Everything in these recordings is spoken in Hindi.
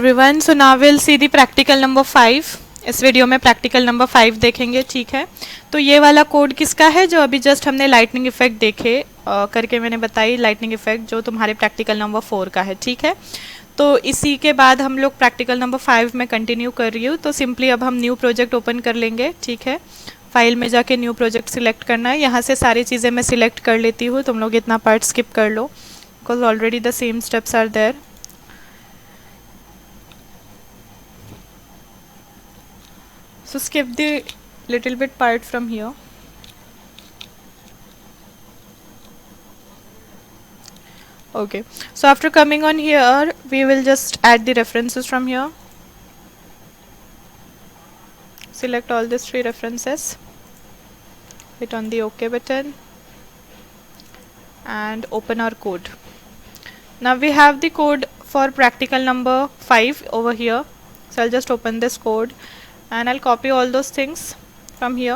Everyone, so now will see the practical number 5। इस वीडियो में प्रैक्टिकल नंबर 5 देखेंगे, ठीक है। तो ये वाला कोड किसका है? जो अभी जस्ट हमने लाइटनिंग इफेक्ट देखे करके मैंने बताई, लाइटनिंग इफेक्ट जो तुम्हारे प्रैक्टिकल नंबर 4 का है, ठीक है। तो इसी के बाद हम लोग प्रैक्टिकल नंबर 5 में कंटिन्यू कर रही हूँ। तो सिंपली अब हम न्यू प्रोजेक्ट ओपन कर लेंगे, ठीक है। फाइल में जाके न्यू प्रोजेक्ट सिलेक्ट करना है। यहाँ से सारी चीज़ें मैं सिलेक्ट कर लेती हूँ, तुम लोग इतना पार्ट स्किप कर लो because already the same steps are there. So skip the little bit part from here. Okay, so after coming on here, we will just add the references from here. Select all these 3 references, hit on the OK button and open our code. Now we have the code for practical number 5 over here. So I'll just open this code and I'll copy all those things from here.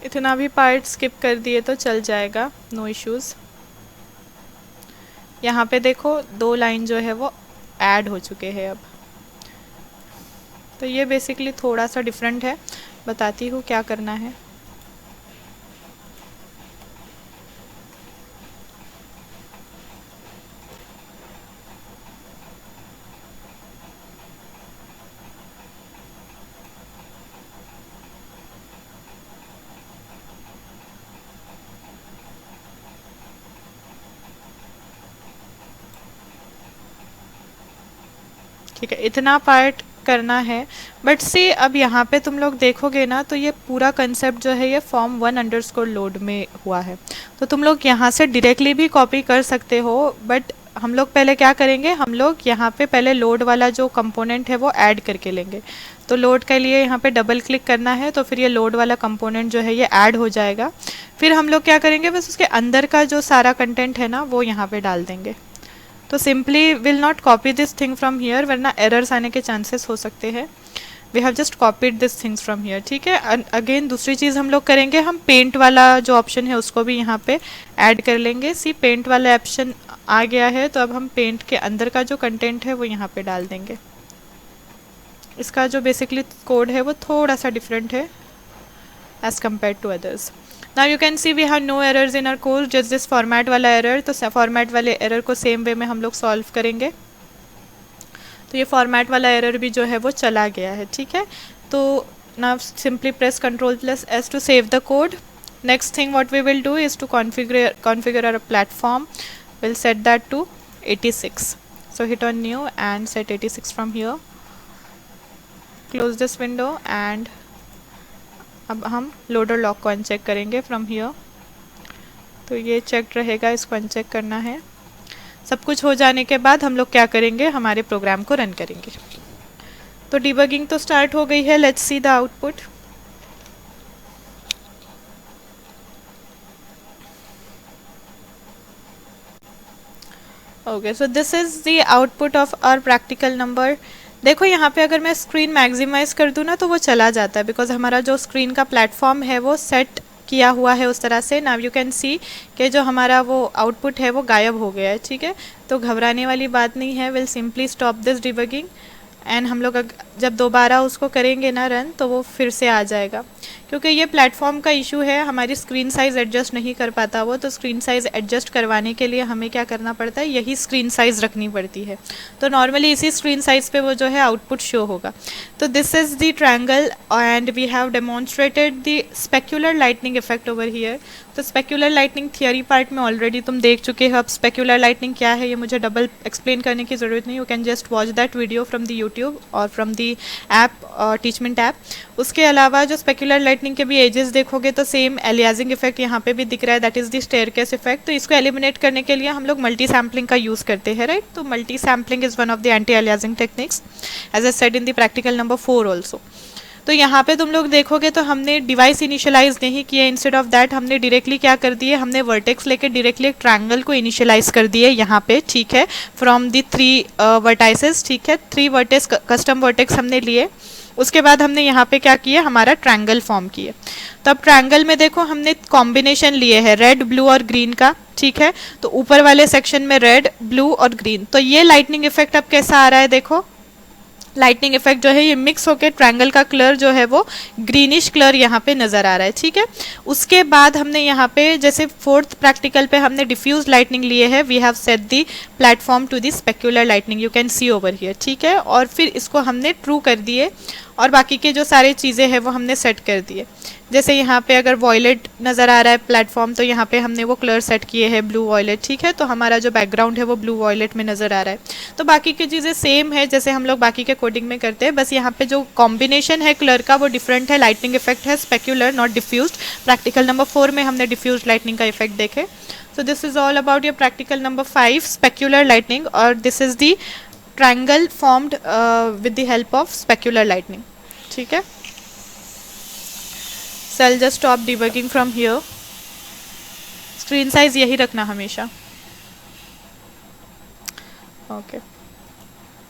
इतना भी पार्ट स्किप कर दिए तो चल जाएगा, नो इश्यूज़। यहाँ पे देखो 2 लाइन जो है वो ऐड हो चुके हैं अब। तो ये बेसिकली थोड़ा सा डिफरेंट है, बताती हूँ क्या करना है। ठीक है, इतना पार्ट करना है। बट से अब यहाँ पे तुम लोग देखोगे ना, तो ये पूरा कंसेप्ट जो है ये फॉर्म 1 लोड में हुआ है। तो तुम लोग यहाँ से डायरेक्टली भी कॉपी कर सकते हो, बट हम लोग पहले क्या करेंगे, हम लोग यहाँ पे पहले लोड वाला जो कंपोनेंट है वो ऐड करके लेंगे। तो लोड के लिए यहाँ पे डबल क्लिक करना है, तो फिर ये लोड वाला कंपोनेंट जो है ये ऐड हो जाएगा। फिर हम लोग क्या करेंगे, बस उसके अंदर का जो सारा कंटेंट है ना वो यहाँ पे डाल देंगे। तो simply will not copy this thing from here, वरना एरर्स आने के चांसेस हो सकते हैं। We have just copied this things from here, ठीक है। अगेन दूसरी चीज़ हम लोग करेंगे, हम पेंट वाला जो ऑप्शन है उसको भी यहाँ पे ऐड कर लेंगे। सी पेंट वाला ऑप्शन आ गया है, तो अब हम पेंट के अंदर का जो कंटेंट है वो यहाँ पे डाल देंगे। इसका जो बेसिकली कोड है वो थोड़ा सा डिफरेंट है as compared to others. Now you can see we have no errors in our code, just this format वाला error। तो format वाले error को same way में हम लोग solve करेंगे। तो ये format वाला error भी जो है वो चला गया है, ठीक है। तो now simply press Ctrl+S to save the code. Next thing what we will do is to configure our platform. We'll set that to 86. So hit on new and set 86 from here. Close this window and अब हम लोडर लॉक को अनचेक करेंगे फ्रॉम हियर। तो ये चेक रहेगा, इसको अनचेक करना है। सब कुछ हो जाने के बाद हम लोग क्या करेंगे, हमारे प्रोग्राम को रन करेंगे। तो डिबगिंग तो स्टार्ट हो गई है, let's see the output. Okay, so this is the output of our practical number. देखो यहाँ पे अगर मैं स्क्रीन मैक्सिमाइज कर दूँ ना तो वो चला जाता है, बिकॉज हमारा जो स्क्रीन का प्लेटफॉर्म है वो सेट किया हुआ है उस तरह से। नाउ यू कैन सी कि जो हमारा वो आउटपुट है वो गायब हो गया है, ठीक है। तो घबराने वाली बात नहीं है, will simply stop this debugging and हम लोग जब दोबारा उसको करेंगे ना रन, तो वो फिर से आ जाएगा। क्योंकि ये प्लेटफॉर्म का इशू है, हमारी स्क्रीन साइज़ एडजस्ट नहीं कर पाता वो। तो स्क्रीन साइज़ एडजस्ट करवाने के लिए हमें क्या करना पड़ता है, यही स्क्रीन साइज़ रखनी पड़ती है। तो नॉर्मली इसी स्क्रीन साइज़ पे वो जो है आउटपुट शो होगा। तो this is the triangle and we have demonstrated the specular lightning effect over here. तो स्पेक्युलर लाइटनिंग थियरी पार्ट में ऑलरेडी तुम देख चुके हो। अब स्पेक्युलर लाइटनिंग क्या है ये मुझे डबल एक्सप्लेन करने की ज़रूरत नहीं, you can just watch that video from the YouTube और from the app Teachmint app. उसके अलावा जो स्पेक्युलर लाइटनिंग के भी एजेस देखोगे तो सेम एलियाजिंग इफेक्ट यहाँ पे भी दिख रहा है, that is the staircase effect. तो इसको एलिमिनेट करने के लिए हम लोग मल्टी सैम्पलिंग का यूज़ करते हैं, राइट। तो multi sampling is one of the anti aliasing techniques as I said in the practical number 4 also. तो यहाँ पे तुम लोग देखोगे तो हमने डिवाइस इनिशियलाइज नहीं किया, इंस्टेड ऑफ दैट हमने डायरेक्टली क्या कर दिए, हमने वर्टेक्स लेके डायरेक्टली एक ट्रायंगल को इनिशियलाइज कर दिए यहाँ पे, ठीक है, फ्रॉम द 3 वर्टाइसेस, ठीक है। 3 वर्टेक्स कस्टम वर्टेक्स हमने लिए उसके बाद हमने यहाँ पे क्या किया, हमारा ट्रायंगल फॉर्म किए। तो अब ट्रायंगल में देखो हमने कॉम्बिनेशन लिए है रेड, ब्लू और ग्रीन का, ठीक है। तो ऊपर वाले सेक्शन में रेड, ब्लू और ग्रीन। तो ये लाइटनिंग इफेक्ट अब कैसा आ रहा है, देखो लाइटनिंग इफेक्ट जो है ये मिक्स होकर ट्रायंगल का कलर जो है वो ग्रीनिश कलर यहाँ पे नज़र आ रहा है, ठीक है। उसके बाद हमने यहाँ पे जैसे फोर्थ प्रैक्टिकल पे हमने डिफ्यूज लाइटनिंग लिए है, we have set the platform to the specular lightning, you can see over here, ठीक है। और फिर इसको हमने ट्रू कर दिए और बाकी के जो सारे चीज़ें हैं वो हमने सेट कर दिए। जैसे यहाँ पे अगर वॉयलेट नज़र आ रहा है प्लेटफॉर्म, तो यहाँ पे हमने वो कलर सेट किए हैं ब्लू वॉयलेट, ठीक है। तो हमारा जो बैकग्राउंड है वो ब्लू वॉयलेट में नज़र आ रहा है। तो बाकी की चीज़ें सेम है जैसे हम लोग बाकी के कोडिंग में करते हैं, बस यहाँ पे जो कॉम्बिनेशन है कलर का वो डिफरेंट है, लाइटनिंग इफेक्ट है specular not diffused. Practical number 4 में हमने डिफ्यूज लाइटनिंग का इफेक्ट देखे। So this is all about your practical number 5 specular lightning, और this is the triangle formed with the help of specular lightning, ठीक है। So I'll just stop debugging from here. Screen size यही रखना हमेशा, ओके।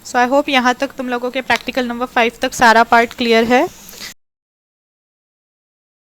सो आई होप यहाँ तक तुम लोगों के प्रैक्टिकल नंबर 5 तक सारा पार्ट क्लियर है।